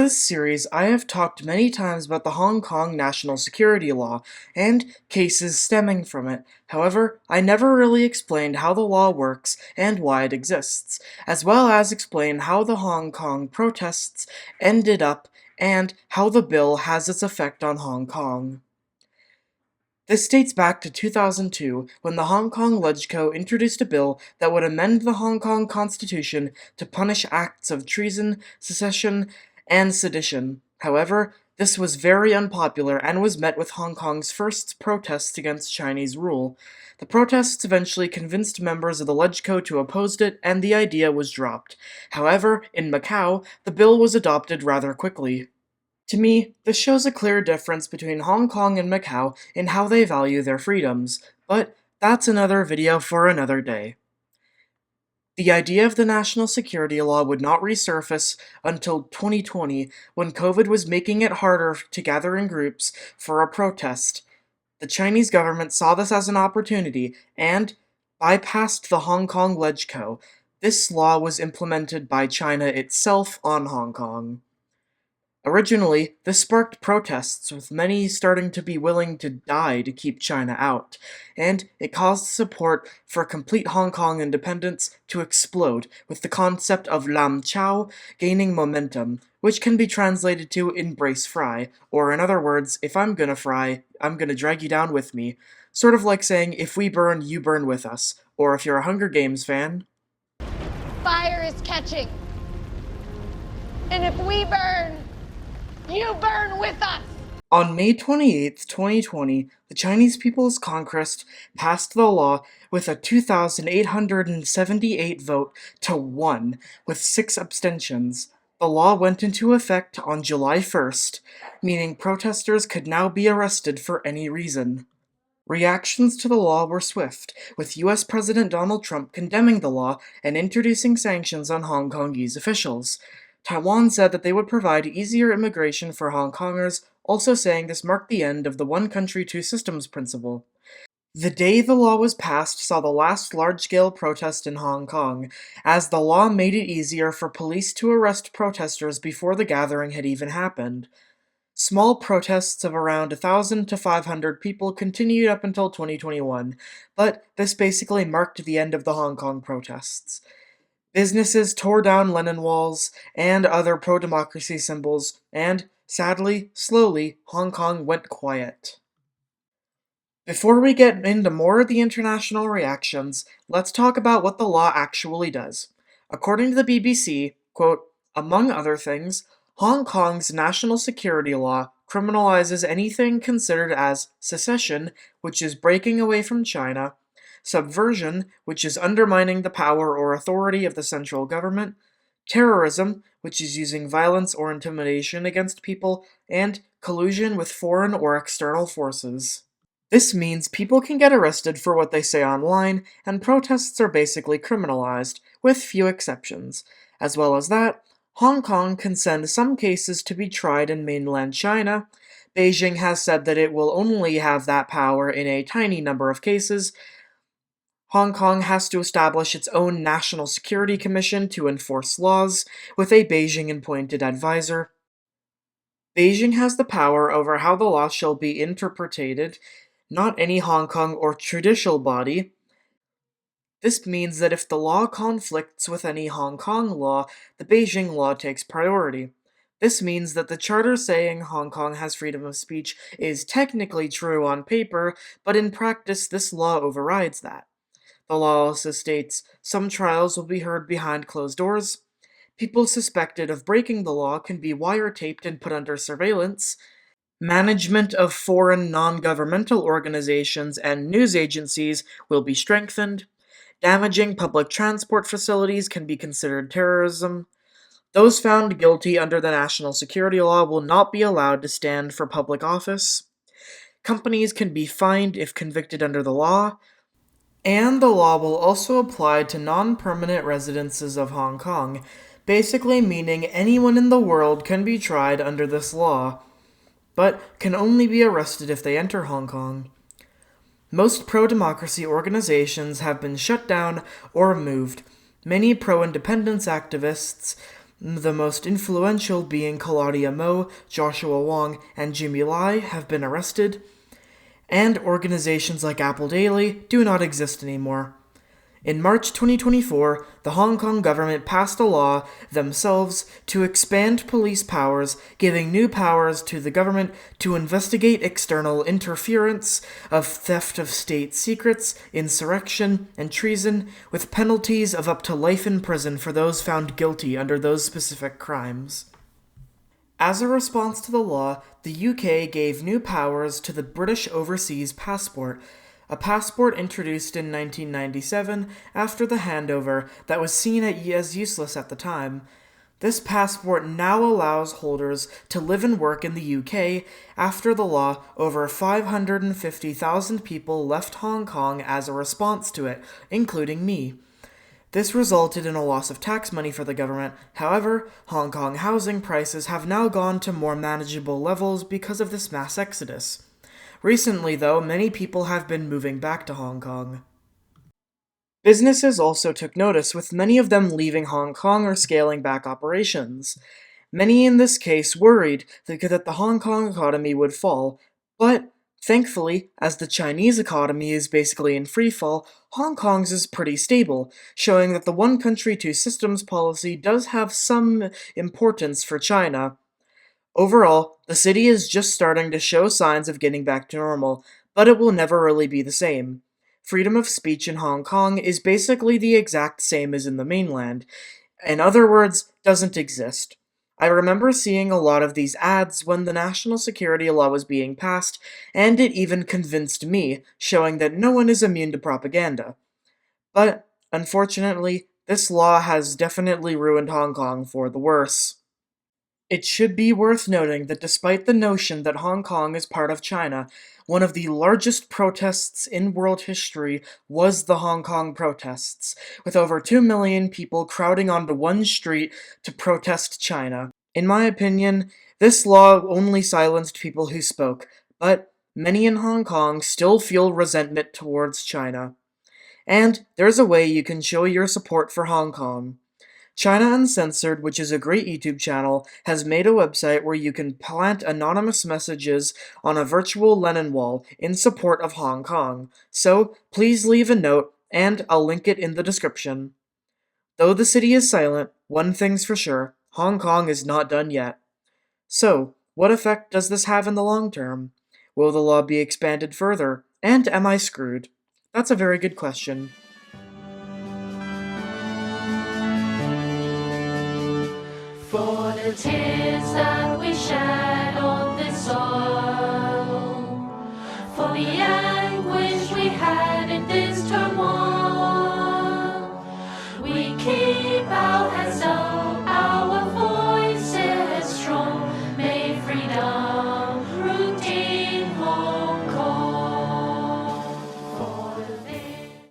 this series, I have talked many times about the Hong Kong national security law and cases stemming from it. However, I never really explained how the law works and why it exists, as well as explain how the Hong Kong protests ended up and how the bill has its effect on Hong Kong. This dates back to 2002, when the Hong Kong LegCo introduced a bill that would amend the Hong Kong Constitution to punish acts of treason, secession, and sedition. However, this was very unpopular and was met with Hong Kong's first protests against Chinese rule. The protests eventually convinced members of the LegCo to oppose it, and the idea was dropped. However, in Macau, the bill was adopted rather quickly. To me, this shows a clear difference between Hong Kong and Macau in how they value their freedoms, but that's another video for another day. The idea of the national security law would not resurface until 2020, when COVID was making it harder to gather in groups for a protest. The Chinese government saw this as an opportunity and bypassed the Hong Kong LegCo. This law was implemented by China itself on Hong Kong. Originally, this sparked protests, with many starting to be willing to die to keep China out, and it caused support for complete Hong Kong independence to explode, with the concept of Lam Chao gaining momentum, which can be translated to embrace fry, or in other words, if I'm gonna fry, I'm gonna drag you down with me. Sort of like saying, if we burn, you burn with us, or if you're a Hunger Games fan. Fire is catching, and if we burn, you burn with us! On May 28, 2020, the Chinese People's Congress passed the law with a 2,878 vote to 1, with 6 abstentions. The law went into effect on July 1st, meaning protesters could now be arrested for any reason. Reactions to the law were swift, with US President Donald Trump condemning the law and introducing sanctions on Hong Kongese officials. Taiwan said that they would provide easier immigration for Hong Kongers, also saying this marked the end of the one country, two systems principle. The day the law was passed saw the last large-scale protest in Hong Kong, as the law made it easier for police to arrest protesters before the gathering had even happened. Small protests of around 1,000 to 500 people continued up until 2021, but this basically marked the end of the Hong Kong protests. Businesses tore down Lenin walls and other pro-democracy symbols, and, sadly, slowly, Hong Kong went quiet. Before we get into more of the international reactions, let's talk about what the law actually does. According to the BBC, quote, among other things, Hong Kong's national security law criminalizes anything considered as secession, which is breaking away from China, subversion, which is undermining the power or authority of the central government, terrorism, which is using violence or intimidation against people, and collusion with foreign or external forces. This means people can get arrested for what they say online, and protests are basically criminalized, with few exceptions. As well as that, Hong Kong can send some cases to be tried in mainland China. Beijing has said that it will only have that power in a tiny number of cases. Hong Kong has to establish its own National Security Commission to enforce laws, with a Beijing-appointed advisor. Beijing has the power over how the law shall be interpreted, not any Hong Kong or judicial body. This means that if the law conflicts with any Hong Kong law, the Beijing law takes priority. This means that the charter saying Hong Kong has freedom of speech is technically true on paper, but in practice this law overrides that. The law also states some trials will be heard behind closed doors. People suspected of breaking the law can be wiretapped and put under surveillance. Management of foreign non-governmental organizations and news agencies will be strengthened. Damaging public transport facilities can be considered terrorism. Those found guilty under the national security law will not be allowed to stand for public office. Companies can be fined if convicted under the law. And the law will also apply to non-permanent residences of Hong Kong, basically meaning anyone in the world can be tried under this law, but can only be arrested if they enter Hong Kong. Most pro-democracy organizations have been shut down or removed. Many pro-independence activists The most influential being Claudia Mo, Joshua Wong, and Jimmy Lai have been arrested, and organizations like Apple Daily do not exist anymore. In March 2024, the Hong Kong government passed a law themselves to expand police powers, giving new powers to the government to investigate external interference of theft of state secrets, insurrection, and treason, with penalties of up to life in prison for those found guilty under those specific crimes. As a response to the law, the UK gave new powers to the British Overseas Passport, a passport introduced in 1997 after the handover that was seen as useless at the time. This passport now allows holders to live and work in the UK. After the law, over 550,000 people left Hong Kong as a response to it, including me. This resulted in a loss of tax money for the government. However, Hong Kong housing prices have now gone to more manageable levels because of this mass exodus. Recently, though, many people have been moving back to Hong Kong. Businesses also took notice, with many of them leaving Hong Kong or scaling back operations. Many in this case worried that the Hong Kong economy would fall, but thankfully, as the Chinese economy is basically in freefall, Hong Kong's is pretty stable, showing that the one country, two systems policy does have some importance for China. Overall, the city is just starting to show signs of getting back to normal, but it will never really be the same. Freedom of speech in Hong Kong is basically the exact same as in the mainland. In other words, doesn't exist. I remember seeing a lot of these ads when the national security law was being passed, and it even convinced me, showing that no one is immune to propaganda. But, unfortunately, this law has definitely ruined Hong Kong for the worse. It should be worth noting that despite the notion that Hong Kong is part of China, one of the largest protests in world history was the Hong Kong protests, with over 2 million people crowding onto one street to protest China. In my opinion, this law only silenced people who spoke, but many in Hong Kong still feel resentment towards China. And there's a way you can show your support for Hong Kong. China Uncensored, which is a great YouTube channel, has made a website where you can plant anonymous messages on a virtual Lenin wall in support of Hong Kong. So, please leave a note, and I'll link it in the description. Though the city is silent, one thing's for sure, Hong Kong is not done yet. So, what effect does this have in the long term? Will the law be expanded further? And am I screwed? That's a very good question. For the tears that we shed.